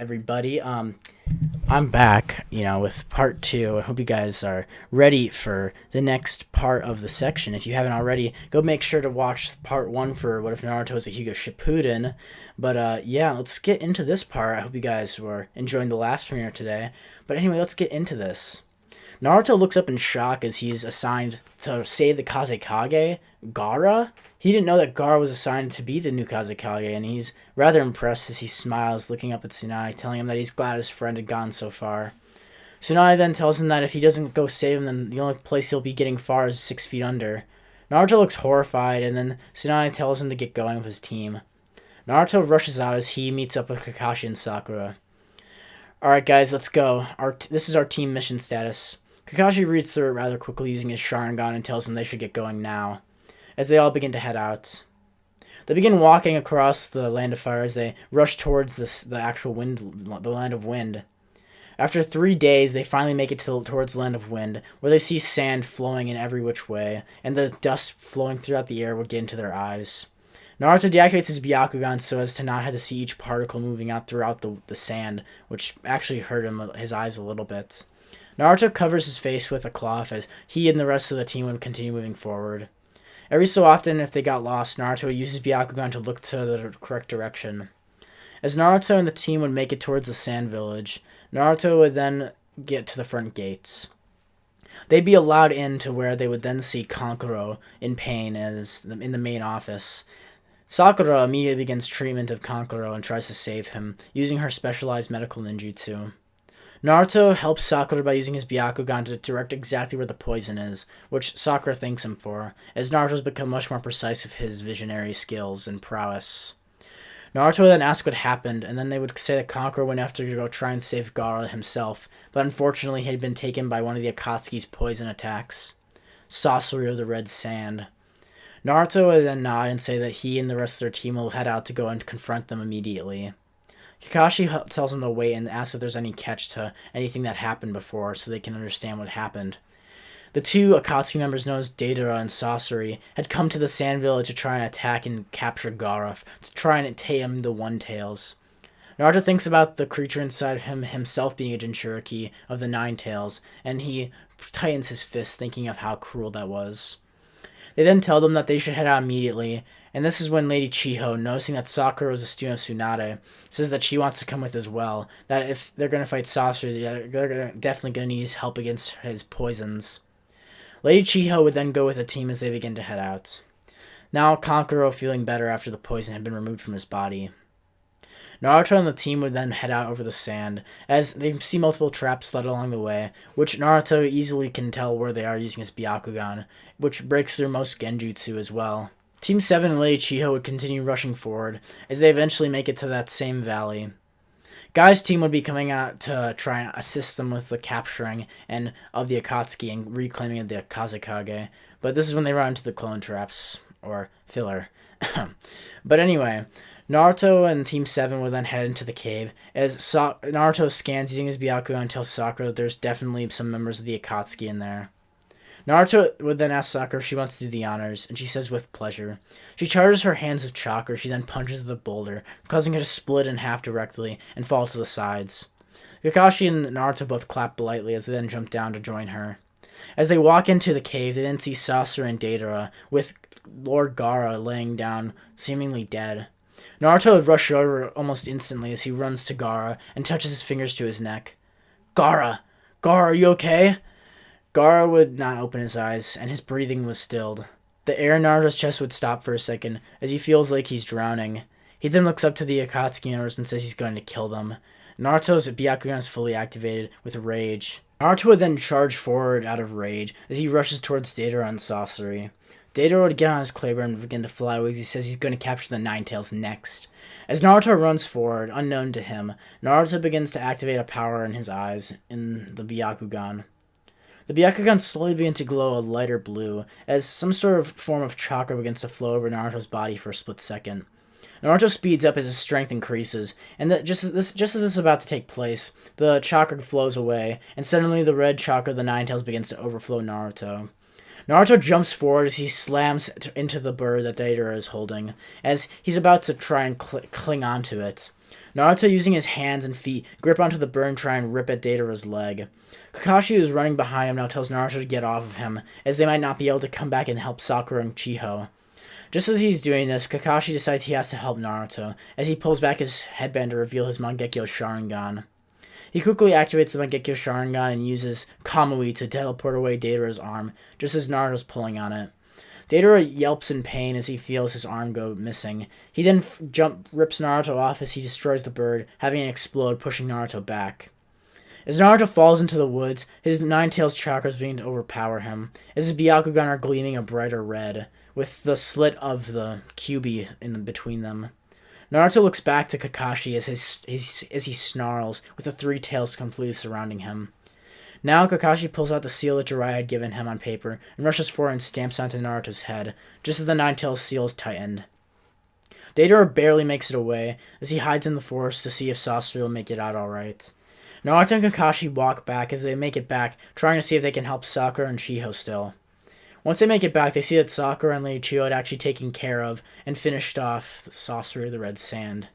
everybody? I'm back, with part two. I hope you guys are ready for the next part of the section. If you haven't already, go make sure to watch part one for What If Naruto Was a Hyuga Shippuden. But yeah, let's get into this part. I hope you guys were enjoying the last premiere today. But anyway, let's get into this. Naruto looks up in shock as he's assigned to save the Kazekage, Gaara. He didn't know that Gaara was assigned to be the new Kazekage, and he's rather impressed as he smiles, looking up at Tsunade, telling him that he's glad his friend had gone so far. Tsunade then tells him that if he doesn't go save him, then the only place he'll be getting far is 6 feet under. Naruto looks horrified, and then Tsunade tells him to get going with his team. Naruto rushes out as he meets up with Kakashi and Sakura. Alright guys, let's go. This is our team mission status. Kakashi reads through it rather quickly using his Sharingan and tells them they should get going now, as they all begin to head out. They begin walking across the land of fire as they rush towards the actual the land of wind. After 3 days, they finally make it towards the land of wind, where they see sand flowing in every which way, and the dust flowing throughout the air would get into their eyes. Naruto deactivates his Byakugan so as to not have to see each particle moving out throughout the sand, which actually hurt his eyes a little bit. Naruto covers his face with a cloth as he and the rest of the team would continue moving forward. Every so often, if they got lost, Naruto uses Byakugan to look to the correct direction. As Naruto and the team would make it towards the sand village, Naruto would then get to the front gates. They'd be allowed in to where they would then see Kankuro in pain in the main office. Sakura immediately begins treatment of Kankuro and tries to save him, using her specialized medical ninjutsu. Naruto helps Sakura by using his Byakugan to direct exactly where the poison is, which Sakura thanks him for, as Naruto's become much more precise with his visionary skills and prowess. Naruto would then ask what happened, and then they would say that Kankuro went after to go try and save Gaara himself, but unfortunately he had been taken by one of the Akatsuki's poison attacks. Sorcery of the Red Sand. Naruto would then nod and say that he and the rest of their team will head out to go and confront them immediately. Kakashi tells him to wait and asks if there's any catch to anything that happened before so they can understand what happened. The two Akatsuki members known as Deidara and Sorcery had come to the Sand Village to try and attack and capture Gaara, to try and tame the One-Tails. Naruto thinks about the creature inside of him himself being a Jinchuriki of the Nine-Tails, and he tightens his fist thinking of how cruel that was. They then tell them that they should head out immediately, and this is when Lady Chiho, noticing that Sakura was a student of Tsunade, says that she wants to come with as well, that if they're going to fight Sorcery, they're definitely going to need his help against his poisons. Lady Chiho would then go with the team as they begin to head out. Now Kankuro feeling better after the poison had been removed from his body. Naruto and the team would then head out over the sand, as they see multiple traps led along the way, which Naruto easily can tell where they are using his Byakugan, which breaks through most Genjutsu as well. Team 7 and Lady Chiho would continue rushing forward, as they eventually make it to that same valley. Guy's team would be coming out to try and assist them with the capturing of the Akatsuki and reclaiming of the Kazekage, but this is when they run into the clone traps, or filler. But anyway, Naruto and Team 7 would then head into the cave, as Naruto scans using his Byakugan and tells Sakura that there's definitely some members of the Akatsuki in there. Naruto would then ask Sakura if she wants to do the honors, and she says with pleasure. She charges her hands with chakra, she then punches the boulder, causing it to split in half directly and fall to the sides. Kakashi and Naruto both clap politely as they then jump down to join her. As they walk into the cave, they then see Sasori and Deidara, with Lord Gaara laying down, seemingly dead. Naruto would rush over almost instantly as he runs to Gaara and touches his fingers to his neck. Gaara! Gaara, are you okay? Gaara would not open his eyes, and his breathing was stilled. The air in Naruto's chest would stop for a second, as he feels like he's drowning. He then looks up to the Akatsuki members and says he's going to kill them. Naruto's Byakugan is fully activated with rage. Naruto would then charge forward out of rage, as he rushes towards Deidara and Sorcery. Deidara would get on his Claymore and begin to fly away as he says he's going to capture the Nine-Tails next. As Naruto runs forward, unknown to him, Naruto begins to activate a power in his eyes, in the Byakugan. The Byakugan slowly begins to glow a lighter blue, as some sort of form of chakra begins to flow over Naruto's body for a split second. Naruto speeds up as his strength increases, and just as this is about to take place, the chakra flows away, and suddenly the red chakra of the Nine-Tails begins to overflow Naruto. Naruto jumps forward as he slams into the bird that Deidara is holding, as he's about to try and cling onto it. Naruto, using his hands and feet, grip onto the bird and try and rip at Datara's leg. Kakashi, who is running behind him, now tells Naruto to get off of him, as they might not be able to come back and help Sakura and Chiho. Just as he's doing this, Kakashi decides he has to help Naruto, as he pulls back his headband to reveal his Mangekyo Sharingan. He quickly activates the Mangekyo Sharingan and uses Kamui to teleport away Datara's arm, just as Naruto's pulling on it. Datara yelps in pain as he feels his arm go missing. He then rips Naruto off as he destroys the bird, having it explode, pushing Naruto back. As Naruto falls into the woods, his Nine-Tails chakras begin to overpower him, as his Byakugan are gleaming a brighter red, with the slit of the Kyuubi in between them. Naruto looks back to Kakashi as he snarls, with the three tails completely surrounding him. Now Kakashi pulls out the seal that Jiraiya had given him on paper and rushes forward and stamps onto Naruto's head, just as the Nine-Tails seal is tightened. Datara barely makes it away, as he hides in the forest to see if Sasori will make it out alright. Naruto and Kakashi walk back as they make it back, trying to see if they can help Sakura and Chiho still. Once they make it back, they see that Sakura and Lady Chiho had actually taken care of and finished off the Sorcery of the Red Sand.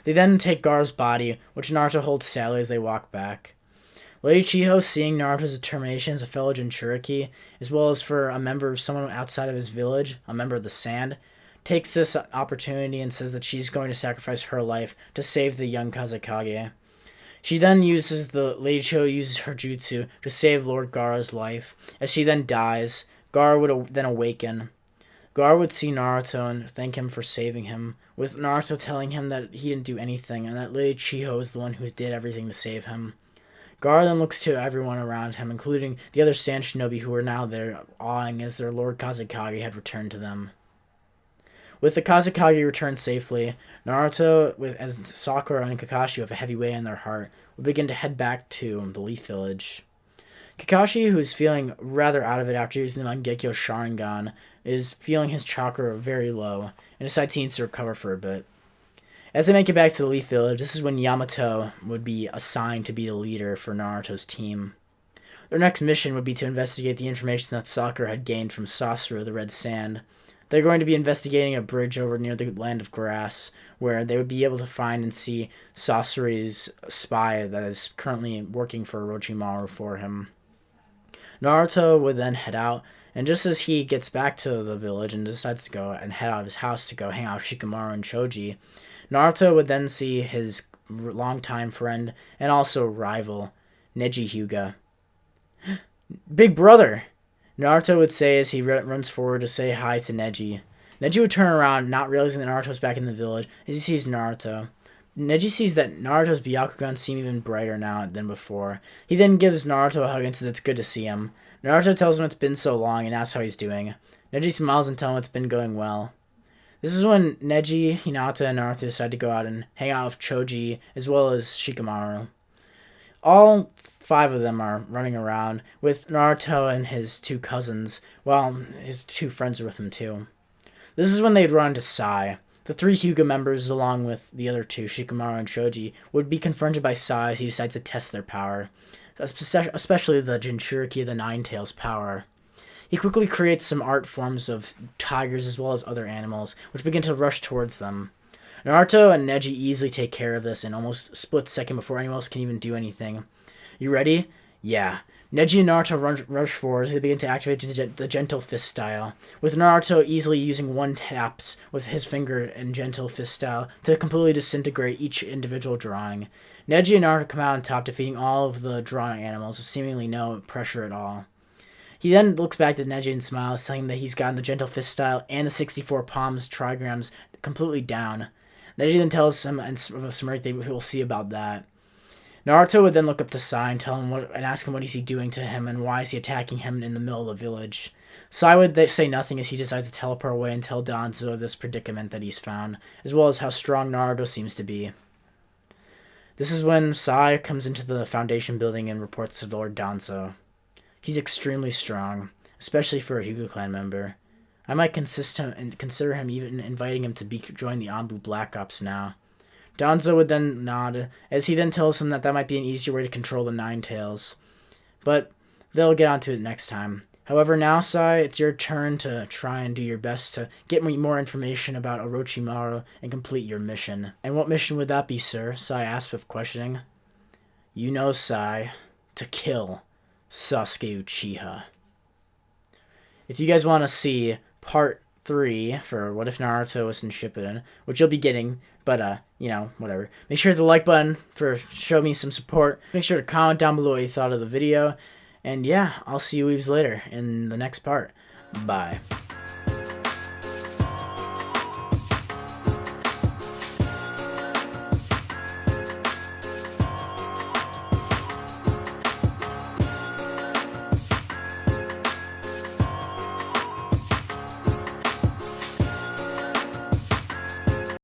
They then take Gaara's body, which Naruto holds sadly as they walk back. Lady Chiho, seeing Naruto's determination as a fellow Jinchuriki, as well as for a member of someone outside of his village, a member of the Sand, takes this opportunity and says that she's going to sacrifice her life to save the young Kazekage. She then Lady Chiho uses her jutsu to save Lord Gaara's life. As she then dies, Gaara would then awaken. Gaara would see Naruto and thank him for saving him, with Naruto telling him that he didn't do anything and that Lady Chiho is the one who did everything to save him. Gaara then looks to everyone around him, including the other Sand Shinobi who were now there, awing as their Lord Kazekage had returned to them. With the Kazekage returned safely, Naruto, as Sakura and Kakashi with a heavy weight in their heart, will begin to head back to the Leaf Village. Kakashi, who's feeling rather out of it after using the Mangekyo Sharingan, is feeling his chakra very low, and decides he needs to recover for a bit. As they make it back to the Leaf Village, this is when Yamato would be assigned to be the leader for Naruto's team. Their next mission would be to investigate the information that Sakura had gained from Sasori, the Red Sand. They're going to be investigating a bridge over near the Land of Grass, where they would be able to find and see Sasori's spy that is currently working for Orochimaru for him. Naruto would then head out, and just as he gets back to the village and decides to go and head out of his house to go hang out with Shikamaru and Choji, Naruto would then see his longtime friend and also rival, Neji Hyuga. Big brother! Naruto would say as he runs forward to say hi to Neji. Neji would turn around, not realizing that Naruto's back in the village, as he sees Naruto. Neji sees that Naruto's Byakugan seem even brighter now than before. He then gives Naruto a hug and says it's good to see him. Naruto tells him it's been so long and asks how he's doing. Neji smiles and tells him it's been going well. This is when Neji, Hinata, and Naruto decide to go out and hang out with Choji, as well as Shikamaru. All five of them are running around, with Naruto and his two cousins, while his two friends are with him too. This is when they'd run into Sai. The three Hyuga members, along with the other two, Shikamaru and Choji, would be confronted by Sai as he decides to test their power, especially the Jinchuriki of the Nine-Tails power. He quickly creates some art forms of tigers as well as other animals, which begin to rush towards them. Naruto and Neji easily take care of this in almost a split second before anyone else can even do anything. You ready? Yeah. Neji and Naruto rush forward as they begin to activate the Gentle Fist style, with Naruto easily using one taps with his finger in Gentle Fist style to completely disintegrate each individual drawing. Neji and Naruto come out on top, defeating all of the drawing animals with seemingly no pressure at all. He then looks back at Neji and smiles, telling him that he's gotten the Gentle Fist style and the 64 palms trigrams completely down. Neji then tells him and smirk that we'll see about that. Naruto would then look up to Sai and ask him what is he doing to him and why is he attacking him in the middle of the village. Sai would say nothing as he decides to teleport away and tell Danzo of this predicament that he's found, as well as how strong Naruto seems to be. This is when Sai comes into the Foundation building and reports to Lord Danzo. He's extremely strong, especially for a Hyuga clan member. I might consider him even inviting him to join the Anbu Black Ops now. Danzo would then nod, as he then tells him that might be an easier way to control the Nine-Tails. But they'll get onto it next time. However, now, Sai, it's your turn to try and do your best to get me more information about Orochimaru and complete your mission. And what mission would that be, sir? Sai asked with questioning. You know, Sai, to kill Sasuke Uchiha. If you guys want to see part 3 for What If Naruto was in Shippuden, which you'll be getting, but, you know, whatever. Make sure to hit the like button for show me some support. Make sure to comment down below what you thought of the video. And yeah, I'll see you weebs later in the next part. Bye.